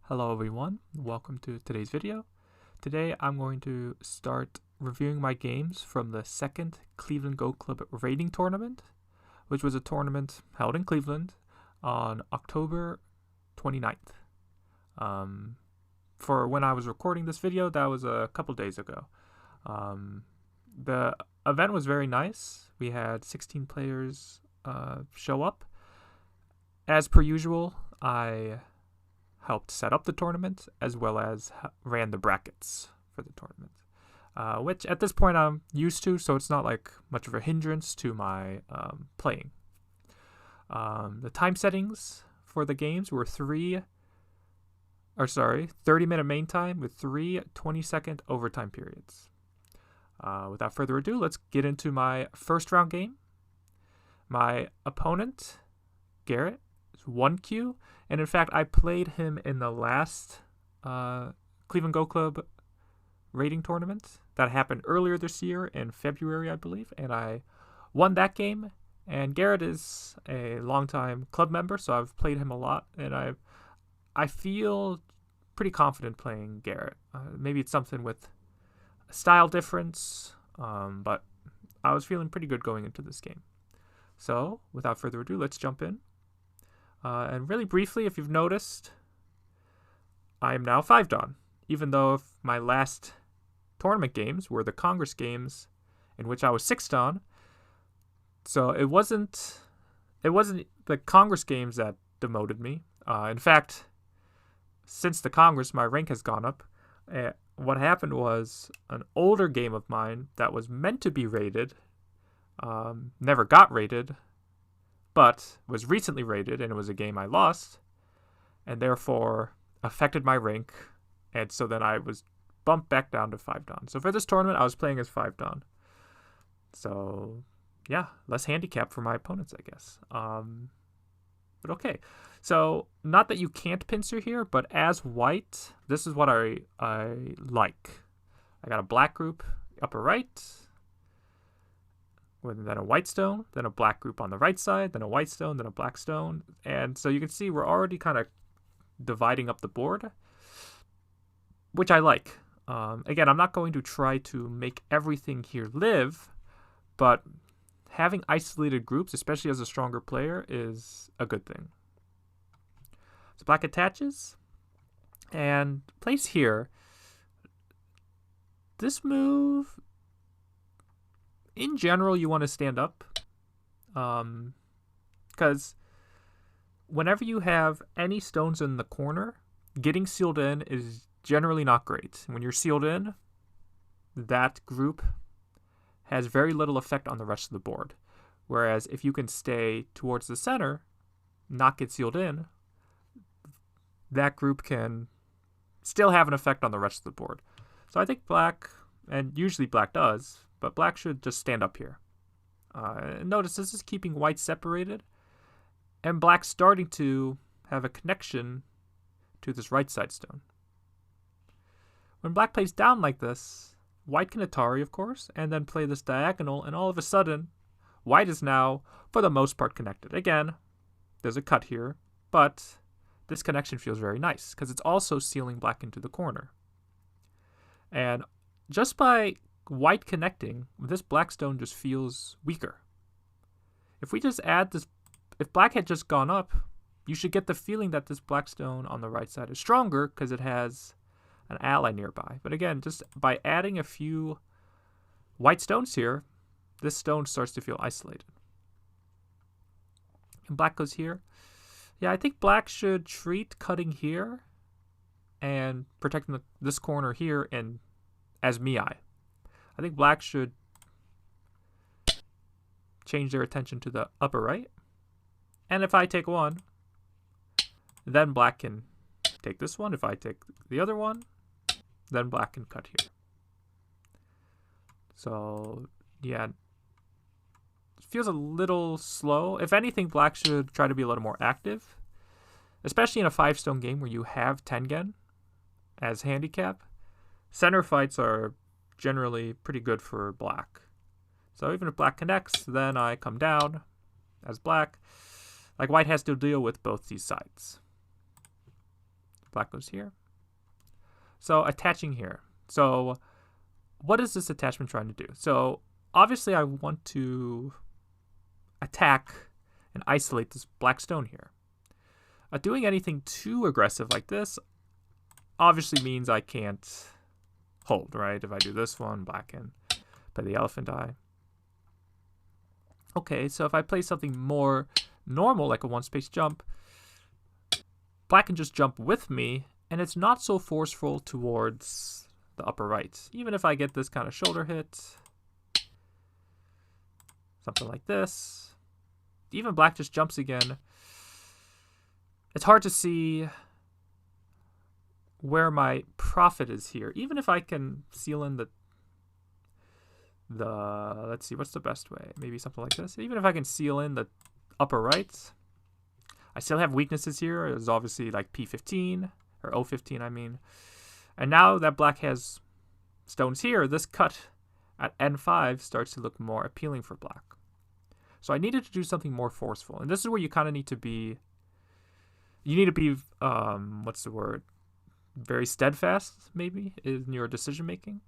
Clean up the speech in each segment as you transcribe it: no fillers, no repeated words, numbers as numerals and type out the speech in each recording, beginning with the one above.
Hello everyone, welcome to today's video. Today I'm going to start reviewing my games from the second Cleveland Go Club rating tournament, which was a tournament held in Cleveland on October 29th. For when I was recording this video, that was a couple days ago. The event was very nice. We had 16 players show up. As per usual, I helped set up the tournament as well as ran the brackets for the tournament, which at this point I'm used to, so it's not like much of a hindrance to my playing. The time settings for the games were 30-minute main time with 3 20-second overtime periods. Without further ado, let's get into my first round game. My opponent, Garett, is 1Q, and in fact, I played him in the last Cleveland Go Club rating tournament that happened earlier this year in February, I believe, and I won that game. And Garett is a longtime club member, so I've played him a lot, and I feel pretty confident playing Garett. Maybe it's something with a style difference, but I was feeling pretty good going into this game. So, without further ado, let's jump in. And really briefly, if you've noticed, I am now 5-dan, even though my last tournament games were the Congress games in which I was 6-dan. So it wasn't the Congress games that demoted me. In fact, since the Congress, my rank has gone up. What happened was an older game of mine that was meant to be rated, never got rated, but was recently rated, and it was a game I lost, and therefore affected my rank, and so then I was bumped back down to 5-dan. So for this tournament, I was playing as 5-dan. So yeah, less handicap for my opponents, I guess. But okay. So not that you can't pincer here, but as white, this is what I like. I got a black group upper right, then a white stone, then a black group on the right side, then a white stone, then a black stone. And so you can see we're already kind of dividing up the board, which I like. Again, I'm not going to try to make everything here live, but having isolated groups, especially as a stronger player, is a good thing. So black attaches and plays here. This move, in general, you want to stand up, because whenever you have any stones in the corner, getting sealed in is generally not great. When you're sealed in, that group has very little effect on the rest of the board. Whereas if you can stay towards the center, not get sealed in, that group can still have an effect on the rest of the board. So I think black, and usually black does, but black should just stand up here. Notice this is keeping white separated, and black starting to have a connection to this right side stone. When black plays down like this, white can Atari, of course, and then play this diagonal, and all of a sudden, white is now, for the most part, connected. Again, there's a cut here, but this connection feels very nice, because it's also sealing black into the corner. And just by white connecting, this black stone just feels weaker. If we just add this, if black had just gone up, you should get the feeling that this black stone on the right side is stronger because it has an ally nearby. But again, just by adding a few white stones here, this stone starts to feel isolated. And black goes here. Yeah, I think black should treat cutting here and protecting this corner here and as Miai. I think black should change their attention to the upper right. And if I take one, then black can take this one. If I take the other one, then black can cut here. So, yeah, it feels a little slow. If anything, black should try to be a little more active, especially in a 5-stone game where you have Tengen as handicap. Center fights are generally pretty good for black. So even if black connects, then I come down as black. Like white has to deal with both these sides. Black goes here. So attaching here. So what is this attachment trying to do? So obviously I want to attack and isolate this black stone here. Doing anything too aggressive like this obviously means I can't hold, right? If I do this one, black can play the elephant eye. Okay, so if I play something more normal, like a one-space jump, black can just jump with me, and it's not so forceful towards the upper right. Even if I get this kind of shoulder hit, something like this, even black just jumps again. It's hard to see where my profit is here. Even if I can seal in the let's see, what's the best way? Maybe something like this. Even if I can seal in the upper right, I still have weaknesses here. There's obviously like P15, or O15, I mean. And now that black has stones here, this cut at N5 starts to look more appealing for black. So I needed to do something more forceful. And this is where you kind of need to be, what's the word? Very steadfast, maybe, in your decision making.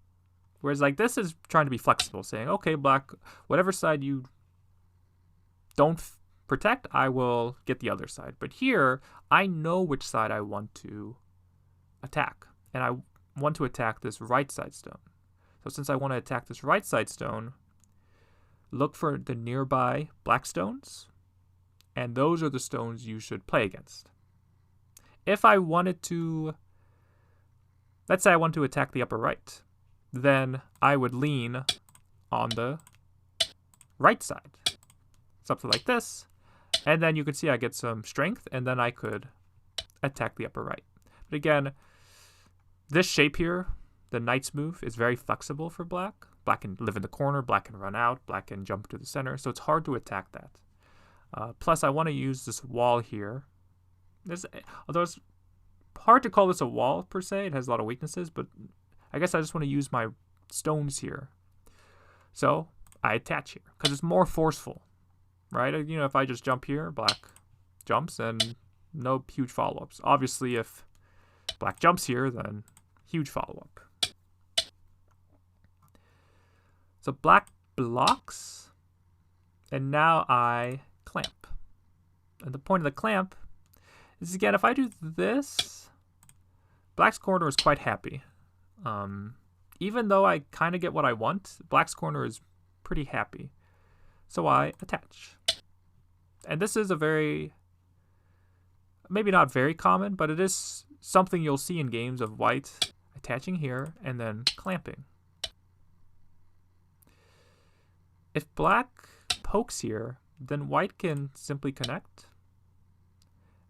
Whereas like this is trying to be flexible, saying, okay, black, whatever side you don't protect, I will get the other side. But here, I know which side I want to attack. And I want to attack this right side stone. So since I want to attack this right side stone, look for the nearby black stones. And those are the stones you should play against. If I wanted to, let's say I want to attack the upper right, then I would lean on the right side. Something like this. And then you can see I get some strength, and then I could attack the upper right. But again, this shape here, the knight's move, is very flexible for black. Black can live in the corner, black can run out, black can jump to the center, so it's hard to attack that. Plus, I want to use this wall here. Although it's hard to call this a wall, per se, it has a lot of weaknesses, but I guess I just want to use my stones here. So I attach here, because it's more forceful, right? You know, if I just jump here, black jumps, and no huge follow-ups. Obviously, if black jumps here, then huge follow-up. So black blocks, and now I clamp. And the point of the clamp is, again, if I do this, black's corner is quite happy. Even though I kind of get what I want, black's corner is pretty happy. So I attach. And this is a very, maybe not very common, but it is something you'll see in games of white attaching here and then clamping. If black pokes here, then white can simply connect.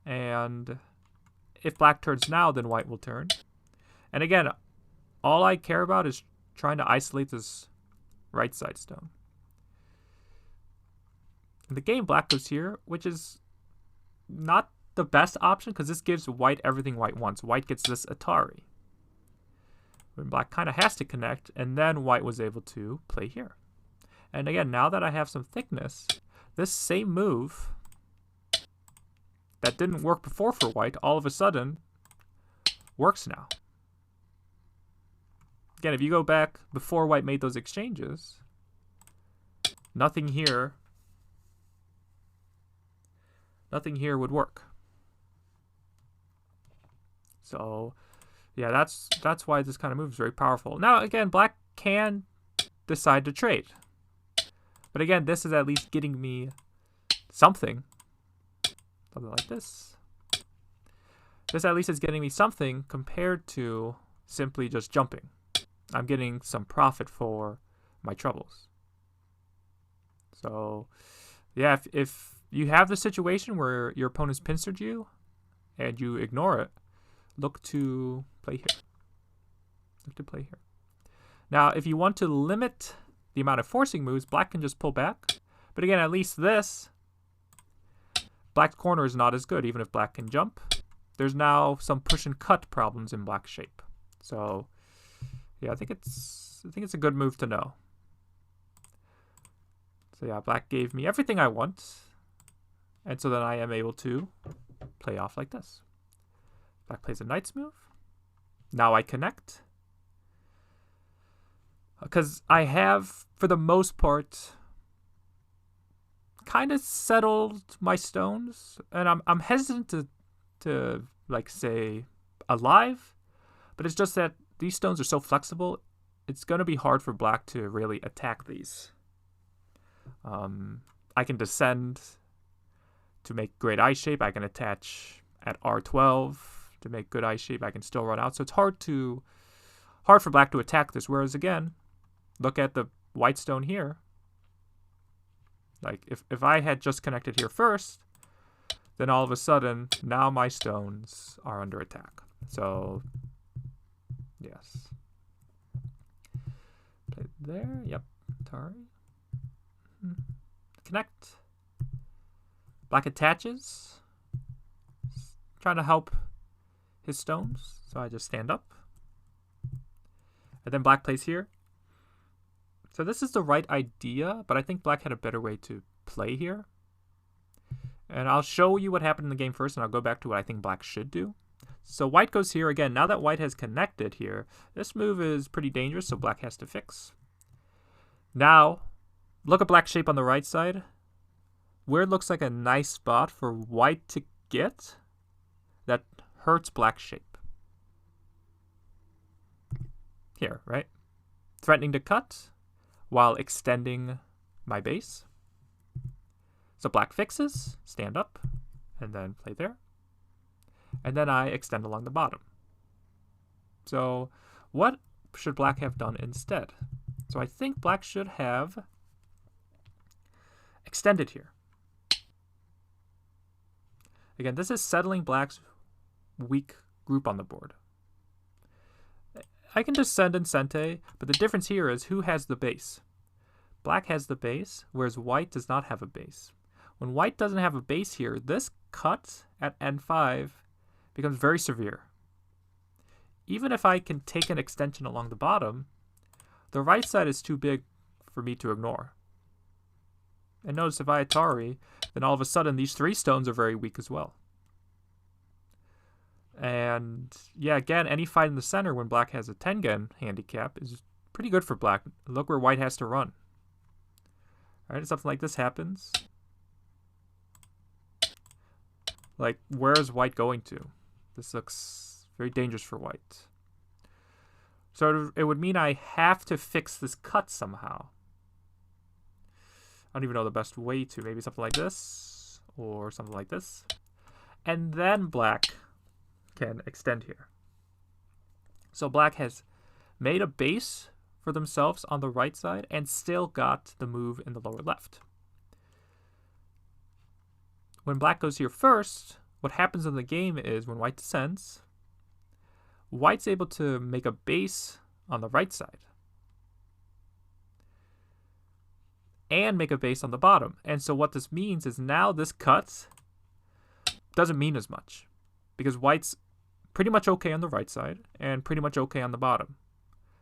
And if black turns now, then white will turn. And again, all I care about is trying to isolate this right side stone. In the game, black goes here, which is not the best option because this gives white everything white wants. White gets this Atari. When black kind of has to connect, and then white was able to play here. And again, now that I have some thickness, this same move that didn't work before for white, all of a sudden works now. Again, if you go back before white made those exchanges, nothing here would work. So yeah, that's why this kind of move is very powerful. Now again, black can decide to trade. But again, this is at least getting me something. Something like this. This at least is getting me something compared to simply just jumping. I'm getting some profit for my troubles. So yeah, if you have the situation where your opponent's pincered you and you ignore it, look to play here. Look to play here. Now, if you want to limit the amount of forcing moves, black can just pull back. But again, at least this, black's corner is not as good, even if black can jump. There's now some push and cut problems in black's shape. So yeah, I think it's a good move to know. So yeah, black gave me everything I want. And so then I am able to play off like this. Black plays a knight's move. Now I connect. Because I have, for the most part, kind of settled my stones. And I'm hesitant to like, say, alive. But it's just that these stones are so flexible, it's going to be hard for black to really attack these. I can descend to make great eye shape. I can attach at R12 to make good eye shape. I can still run out. So it's hard for black to attack this. Whereas again, look at the white stone here. Like if I had just connected here first, then all of a sudden now my stones are under attack. So yes. Play there. Yep. Atari. Connect. Black attaches. Trying to help his stones. So I just stand up. And then black plays here. So this is the right idea, but I think black had a better way to play here. And I'll show you what happened in the game first, and I'll go back to what I think black should do. So white goes here. Again, now that white has connected here, this move is pretty dangerous, so black has to fix. Now, look at black's shape on the right side. Where it looks like a nice spot for white to get, that hurts black's shape. Here, right? Threatening to cut while extending my base. So black fixes, stand up, and then play there. And then I extend along the bottom. So what should black have done instead? So I think black should have extended here. Again, this is settling black's weak group on the board. I can just send and sente, but the difference here is who has the base. Black has the base, whereas white does not have a base. When white doesn't have a base here, this cut at N5 becomes very severe. Even if I can take an extension along the bottom, the right side is too big for me to ignore. And notice if I Atari, then all of a sudden these three stones are very weak as well. And yeah, again, any fight in the center when black has a Tengen handicap is pretty good for black. Look where white has to run. All right, something like this happens. Like, where is white going to? This looks very dangerous for white. So it would mean I have to fix this cut somehow. I don't even know the best way to. Maybe something like this or something like this. And then black can extend here. So black has made a base for themselves on the right side and still got the move in the lower left. When black goes here first, what happens in the game is when white descends, white's able to make a base on the right side and make a base on the bottom. And so what this means is now this cut doesn't mean as much because white's pretty much okay on the right side and pretty much okay on the bottom.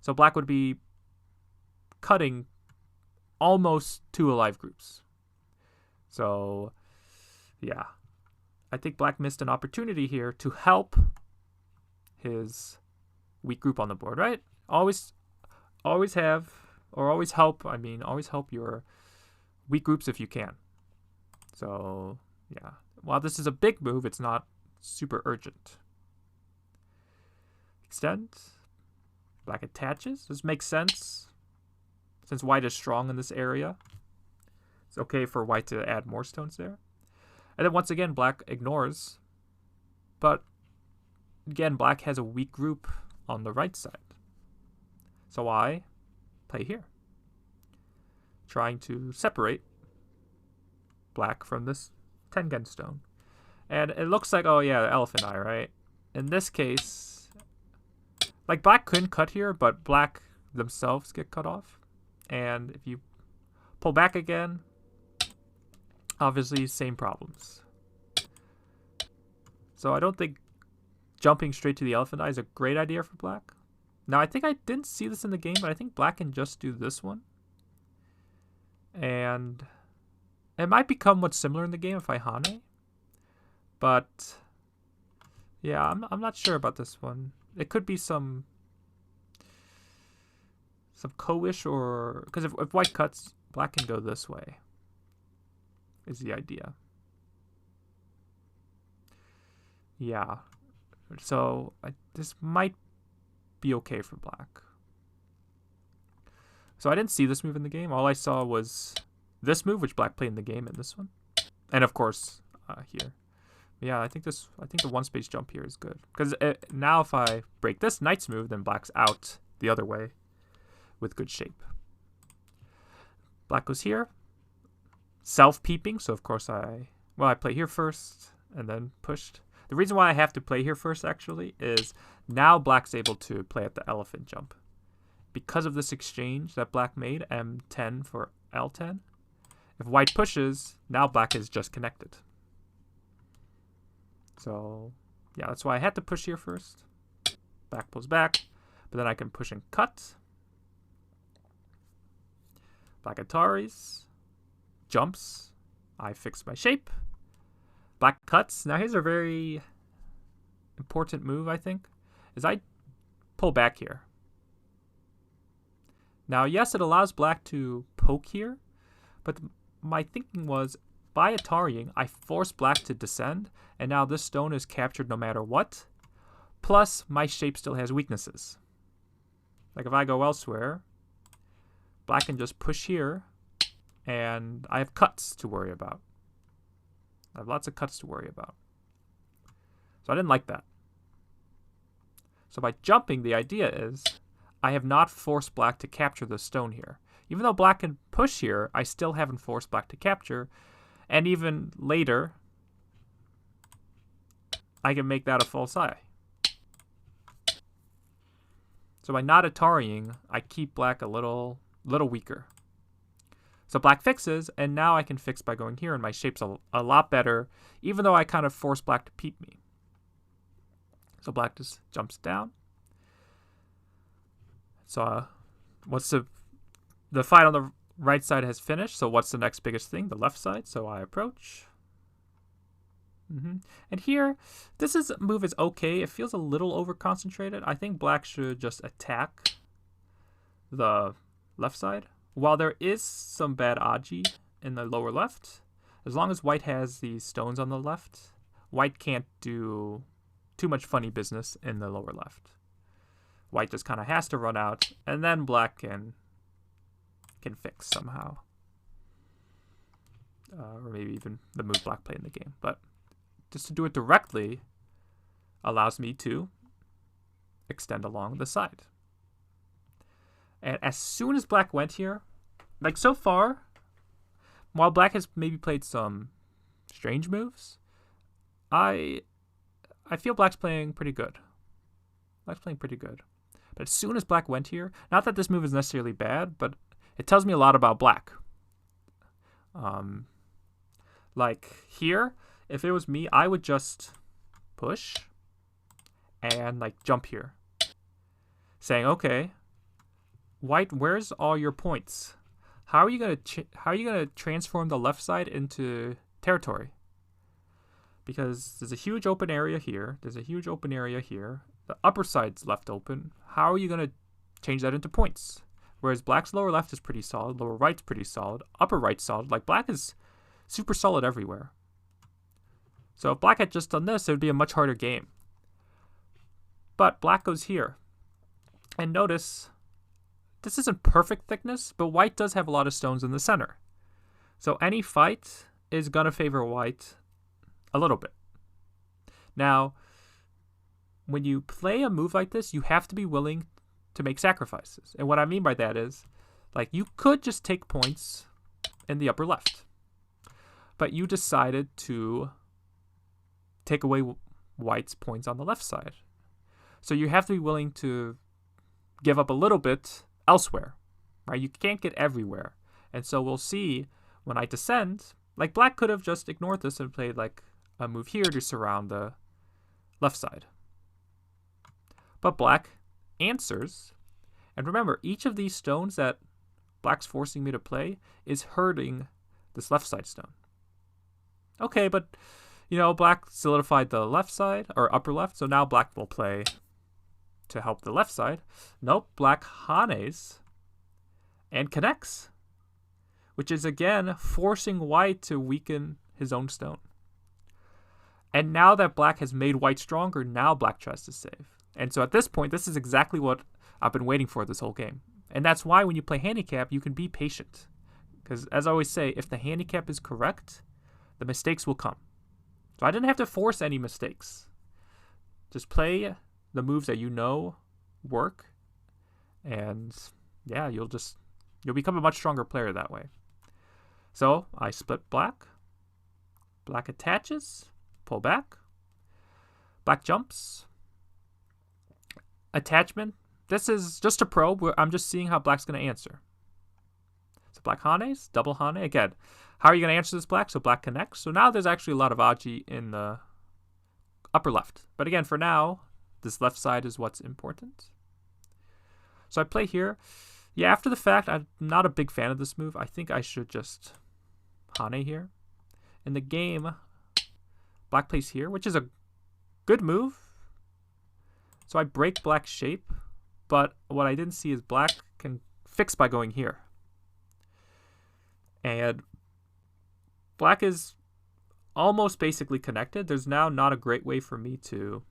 So black would be cutting almost two alive groups. So yeah, I think black missed an opportunity here to help his weak group on the board, right? Always have, or always help, always help your weak groups if you can. So yeah, while this is a big move, it's not super urgent. Extend. Black attaches. This makes sense. Since white is strong in this area, it's okay for white to add more stones there. And then once again, black ignores. But again, black has a weak group on the right side. So I play here, trying to separate black from this Tengen stone. And it looks like, oh yeah, elephant eye, right? In this case, like black couldn't cut here, but black themselves get cut off. And if you pull back again, obviously same problems. So I don't think jumping straight to the elephant eye is a great idea for black. Now I think I didn't see this in the game, but I think black can just do this one. And it might become what's similar in the game if I Hane. But Yeah, I'm not sure about this one. It could be some co-ish, or because if white cuts, black can go this way. Is the idea. Yeah. So this might be okay for black. So I didn't see this move in the game. All I saw was this move, which black played in the game, and this one, and of course here. Yeah, I think the one space jump here is good because now if I break this knight's move, then black's out the other way with good shape. Black goes here, self-peeping. So of course I play here first and then pushed. The reason why I have to play here first actually is now black's able to play at the elephant jump. Because of this exchange that black made, M10 for L10, if white pushes, now black is just connected. So yeah, that's why I had to push here first. Black pulls back, but then I can push and cut. Black Ataris, jumps, I fix my shape. Black cuts. Now here's a very important move, I think, is I pull back here. Now, yes, it allows black to poke here, but my thinking was by Atarying, I force black to descend, and now this stone is captured no matter what. Plus, my shape still has weaknesses. Like if I go elsewhere, black can just push here, and I have cuts to worry about. I have lots of cuts to worry about. So I didn't like that. So by jumping, the idea is I have not forced black to capture the stone here. Even though black can push here, I still haven't forced black to capture. And even later, I can make that a false eye. So by not Atarying, I keep black a little weaker. So black fixes, and now I can fix by going here, and my shape's a lot better, even though I kind of force black to peep me. So black just jumps down. So what's the fight on the right side has finished, so what's the next biggest thing? The left side. So I approach. And here, this move is okay. It feels a little over-concentrated. I think black should just attack the left side. While there is some bad Aji in the lower left, as long as white has these stones on the left, white can't do too much funny business in the lower left. White just kind of has to run out, and then black can fix somehow. Or maybe even the move black played in the game. But just to do it directly allows me to extend along the side. And as soon as black went here, like so far, while black has maybe played some strange moves, I feel black's playing pretty good. Black's playing pretty good. But as soon as black went here, not that this move is necessarily bad, but it tells me a lot about black. Like here, if it was me, I would just push and like jump here, saying, okay, white, where's all your points? How are you gonna transform the left side into territory? Because there's a huge open area here. There's a huge open area here. The upper side's left open. How are you gonna change that into points? Whereas black's lower left is pretty solid, lower right's pretty solid, upper right's solid. Like black is super solid everywhere. So if black had just done this, it would be a much harder game. But black goes here. And notice, this isn't perfect thickness, but white does have a lot of stones in the center. So any fight is going to favor white a little bit. Now, when you play a move like this, you have to be willing to make sacrifices. And what I mean by that is, like, you could just take points in the upper left. But you decided to take away white's points on the left side. So you have to be willing to give up a little bit elsewhere, right? You can't get everywhere. And so we'll see when I descend, like black could have just ignored this and played like a move here to surround the left side. But black answers. And remember, each of these stones that black's forcing me to play is hurting this left side stone. Okay, but You know, black solidified the left side, or upper left, so now black will play to help the left side. Nope, black hanes and connects, which is again forcing white to weaken his own stone. And now that black has made white stronger, now black tries to save. And so at this point, this is exactly what I've been waiting for this whole game. And that's why when you play handicap, you can be patient. Because as I always say, if the handicap is correct, the mistakes will come. So I didn't have to force any mistakes. Just play the moves that you know work. And yeah, you'll become a much stronger player that way. So I split black. Black attaches. Pull back. Black jumps. Attachment. This is just a probe where I'm just seeing how black's going to answer. So black hanes, double hane. Again, how are you going to answer this black? So black connects. So now there's actually a lot of aji in the upper left. But again, for now, this left side is what's important. So I play here. Yeah, after the fact, I'm not a big fan of this move. I think I should just hane here. In the game, black plays here, which is a good move. So I break black's shape, but what I didn't see is black can fix by going here. And black is almost basically connected. There's now not a great way for me to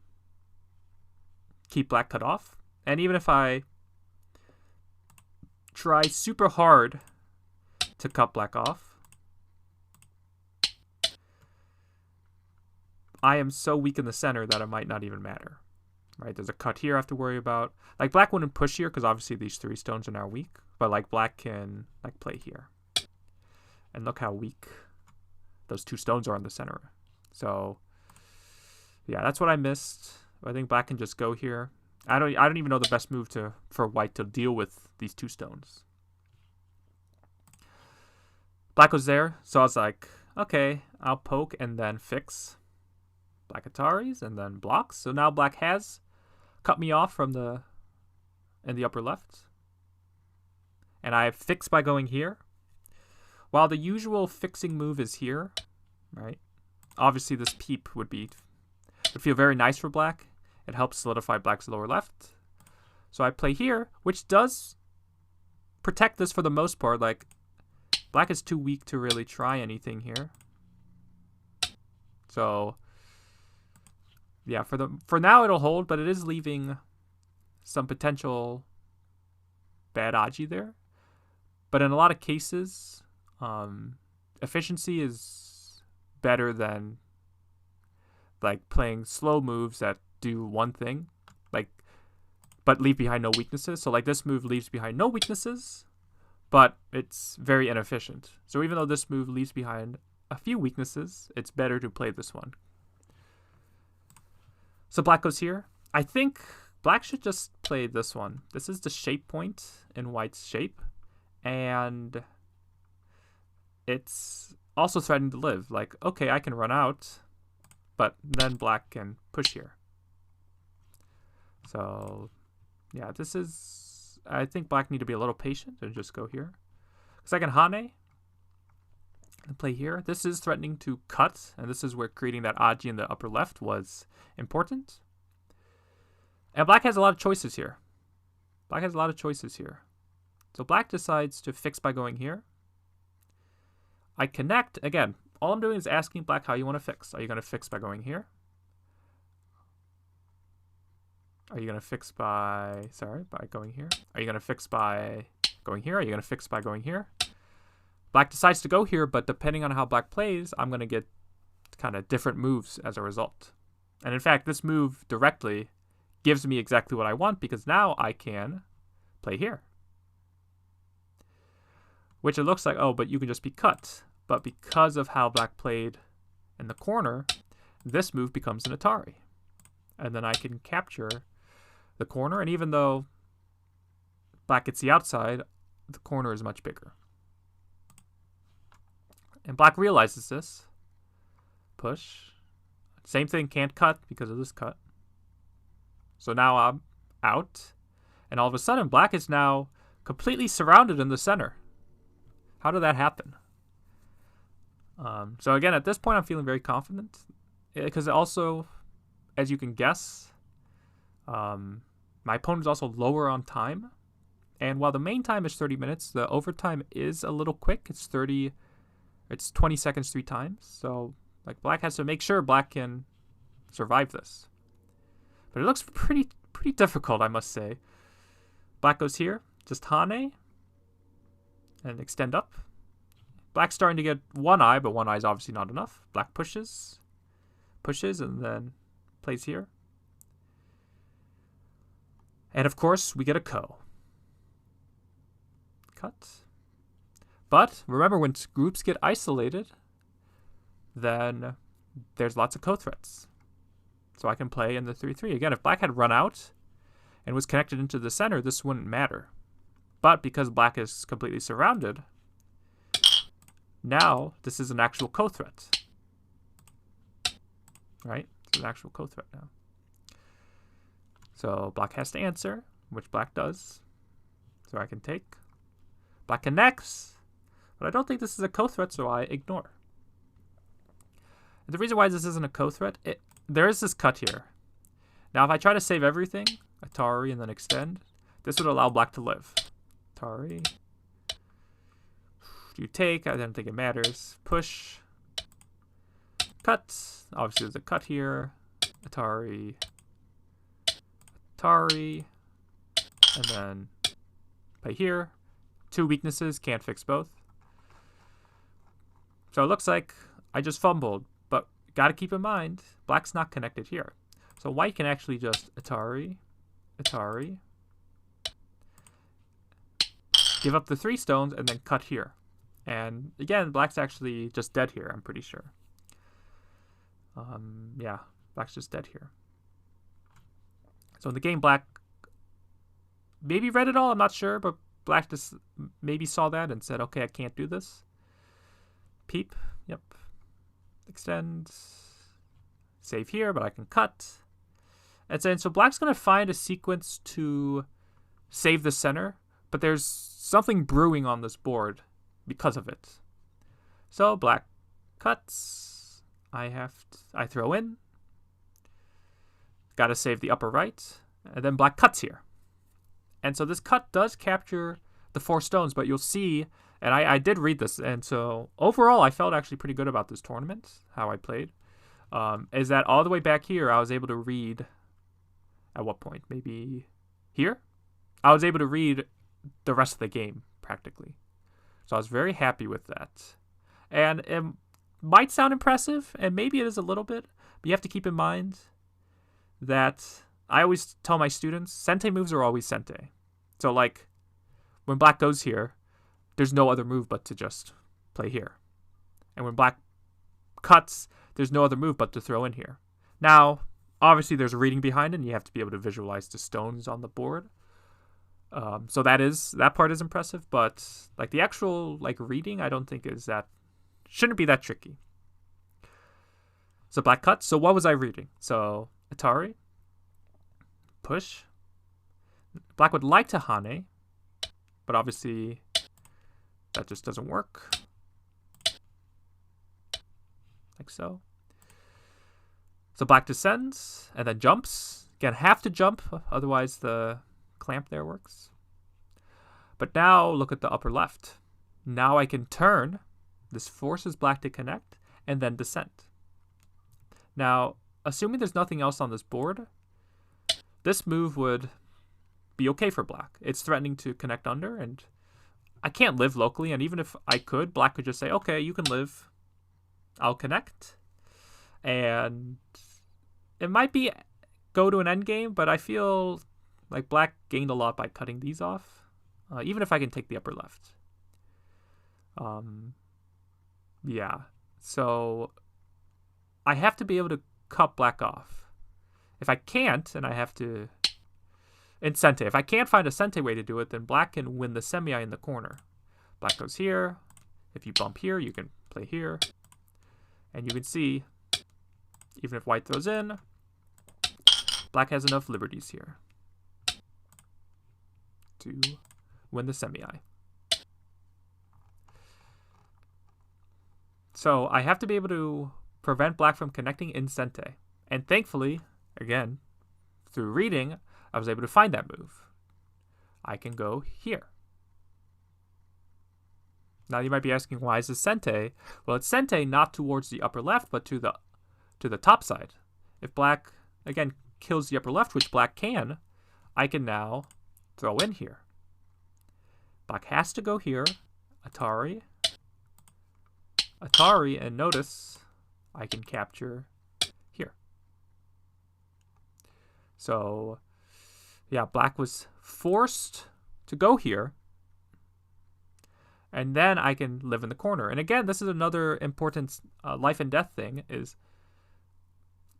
keep black cut off. And even if I try super hard to cut black off, I am so weak in the center that it might not even matter. Right? There's a cut here I have to worry about. Like black wouldn't push here because obviously these three stones are now weak. But like black can like play here. And look how weak those two stones are in the center. So yeah, that's what I missed. I think black can just go here. I don't even know the best move for white to deal with these two stones. Black was there, so I was like, okay, I'll poke and then fix. Black Ataris and then blocks. So now black has cut me off from in the upper left. And I fix by going here. While the usual fixing move is here, right? Obviously this peep would feel very nice for black. It helps solidify black's lower left. So I play here, which does protect this for the most part. Like black is too weak to really try anything here. So yeah, for now it'll hold, but it is leaving some potential bad aji there. But in a lot of cases, efficiency is better than like playing slow moves that do one thing, but leave behind no weaknesses. So like this move leaves behind no weaknesses, but it's very inefficient. So even though this move leaves behind a few weaknesses, it's better to play this one. So black goes here. I think black should just play this one. This is the shape point in white's shape, and it's also threatening to live. Like, okay, I can run out, but then black can push here. So yeah, this is, I think black need to be a little patient and just go here. Because I can hane and play here. This is threatening to cut, and this is where creating that aji in the upper left was important. And black has a lot of choices here. Black has a lot of choices here. So black decides to fix by going here. I connect. Again, all I'm doing is asking black how you want to fix. Are you going to fix by going here? Are you going to fix by going here? Are you going to fix by going here? Are you going to fix by going here? Black decides to go here, but depending on how black plays, I'm going to get kind of different moves as a result. And in fact, this move directly gives me exactly what I want, because now I can play here. Which it looks like, oh, but you can just be cut. But because of how black played in the corner, this move becomes an Atari. And then I can capture the corner, and even though black gets the outside, the corner is much bigger. And black realizes this. Push. Same thing, can't cut because of this cut. So now I'm out. And all of a sudden, black is now completely surrounded in the center. How did that happen? So again, at this point, I'm feeling very confident. because also, as you can guess, my opponent is also lower on time. And while the main time is 30 minutes, the overtime is a little quick. It's 20 seconds 3 times. So like black has to make sure black can survive this. But it looks pretty difficult, I must say. Black goes here, just Hane, and extend up. Black's starting to get one eye, but one eye is obviously not enough. Black pushes, and then plays here. And of course, we get a ko. Cut. But remember, when groups get isolated, then there's lots of ko threats. So I can play in the 3-3. Again, if black had run out and was connected into the center, this wouldn't matter. But because black is completely surrounded, now this is an actual ko threat. Right? It's an actual ko threat now. So black has to answer, which black does. So I can take. Black connects, but I don't think this is a ko threat, so I ignore. And the reason why this isn't a ko threat, there is this cut here. Now if I try to save everything, Atari and then extend, this would allow black to live. Atari. You take, I don't think it matters. Push. Cut. Obviously there's a cut here. Atari. Atari. And then play here. 2 weaknesses, can't fix both. So it looks like I just fumbled, but gotta keep in mind, black's not connected here. So white can actually just Atari, Atari, give up the 3 stones, and then cut here. And again, black's actually just dead here, I'm pretty sure. Yeah, black's just dead here. So in the game, black maybe read it all, I'm not sure, but black just maybe saw that and said, okay, I can't do this. Peep, yep. Extend. Save here, but I can cut. And then, so black's going to find a sequence to save the center, but there's something brewing on this board because of it. So black cuts. I throw in. Got to save the upper right. And then black cuts here. And so this cut does capture the 4 stones, but you'll see, and I did read this, and so overall I felt actually pretty good about this tournament, how I played, is that all the way back here I was able to read, at what point? Maybe here? I was able to read the rest of the game, practically. So I was very happy with that. And it might sound impressive, and maybe it is a little bit, but you have to keep in mind that I always tell my students, sente moves are always sente. So like, when black goes here, there's no other move but to just play here. And when black cuts, there's no other move but to throw in here. Now, obviously there's a reading behind it, and you have to be able to visualize the stones on the board. So that part is impressive, but like the actual like reading, I don't think shouldn't be that tricky. So black cuts. So what was I reading? So Atari. Push. Black would like to Hane, but obviously that just doesn't work. Like so. So black descends and then jumps. Again, have to jump, otherwise the clamp there works. But now look at the upper left. Now I can turn. This forces black to connect and then descend. Now, assuming there's nothing else on this board, this move would be okay for black. It's threatening to connect under, and I can't live locally, and even if I could, black could just say, okay, you can live. I'll connect. And it might be go to an endgame, but I feel like black gained a lot by cutting these off, even if I can take the upper left. Yeah, so I have to be able to cut black off. If I can't, and I have to... In sente, if I can't find a sente way to do it, then black can win the semi in the corner. Black goes here. If you bump here, you can play here. And you can see, even if white throws in, black has enough liberties here to win the semi. So I have to be able to prevent black from connecting in sente. And thankfully, again, through reading, I was able to find that move. I can go here. Now you might be asking, why is this sente? Well, it's sente not towards the upper left, but to the top side. If black, again, kills the upper left, which black can, I can now throw in here. Black has to go here. Atari, and notice I can capture here. So, yeah, black was forced to go here. And then I can live in the corner. And again, this is another important life and death thing, is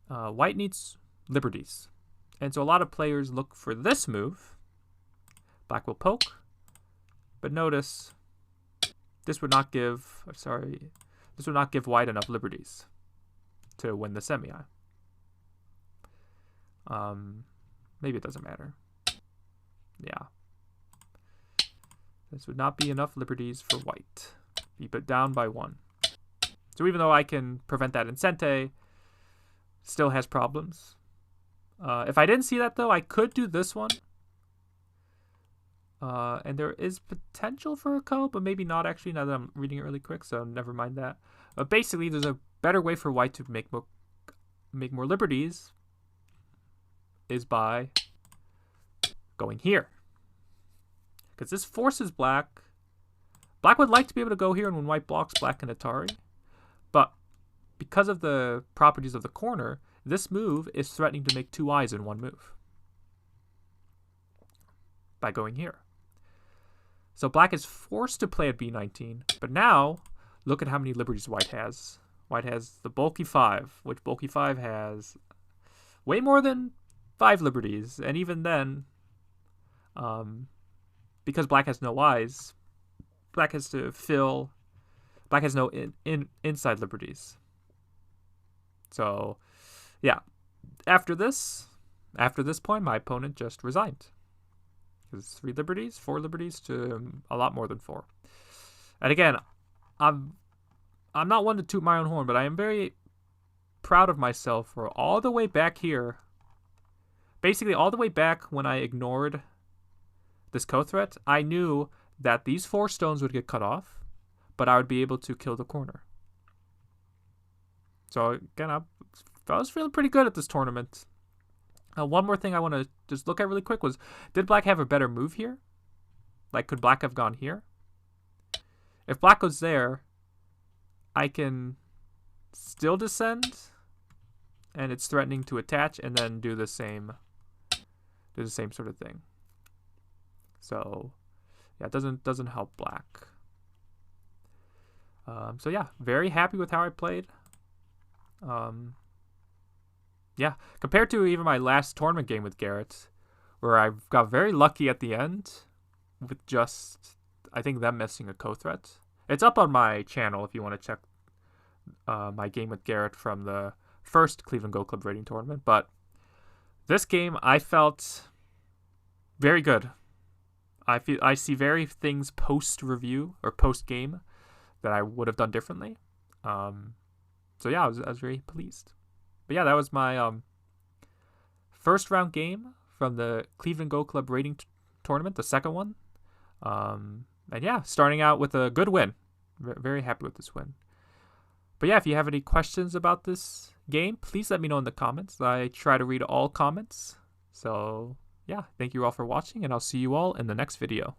white needs liberties. And so a lot of players look for this move. Black will poke. But notice, this would not give, this would not give white enough liberties to win the semi. Maybe it doesn't matter. Yeah. This would not be enough liberties for white. Be put down by 1. So even though I can prevent that in sente, still has problems. If I didn't see that though, I could do this one. And there is potential for a ko, but maybe not actually, now that I'm reading it really quick, so never mind that. But basically, there's a better way for white to make more liberties, is by going here. Because this forces black. Black would like to be able to go here, and when white blocks, black can Atari. But because of the properties of the corner, this move is threatening to make 2 eyes in one move by going here. So black is forced to play at b19, but now look at how many liberties white has. White has the bulky 5, which bulky 5 has way more than 5 liberties, and even then, because black has no eyes, black has to fill. Black has no inside liberties. So, yeah. After this point, my opponent just resigned. Because 3 liberties, 4 liberties to a lot more than 4. And again, I'm not one to toot my own horn, but I am very proud of myself for all the way back here. Basically, all the way back when I ignored this co-threat, I knew that these 4 stones would get cut off, but I would be able to kill the corner. So again, I was feeling pretty good at this tournament. One more thing I want to just look at really quick was, did black have a better move here? Like, could black have gone here? If black goes there, I can still descend, and it's threatening to attach and then do the same sort of thing. So yeah, it doesn't help black. So yeah, very happy with how I played. Yeah, compared to even my last tournament game with Garett, where I got very lucky at the end with just, I think, them missing a co-threat. It's up on my channel if you want to check my game with Garett from the first Cleveland Go Club rating tournament. But this game, I felt very good. I see very things post-review or post-game that I would have done differently. So yeah, I was very pleased. But yeah, that was my first round game from the Cleveland Go Club rating tournament, the second one. And yeah, starting out with a good win. Very happy with this win. But yeah, if you have any questions about this game, please let me know in the comments. I try to read all comments. So yeah, thank you all for watching, and I'll see you all in the next video.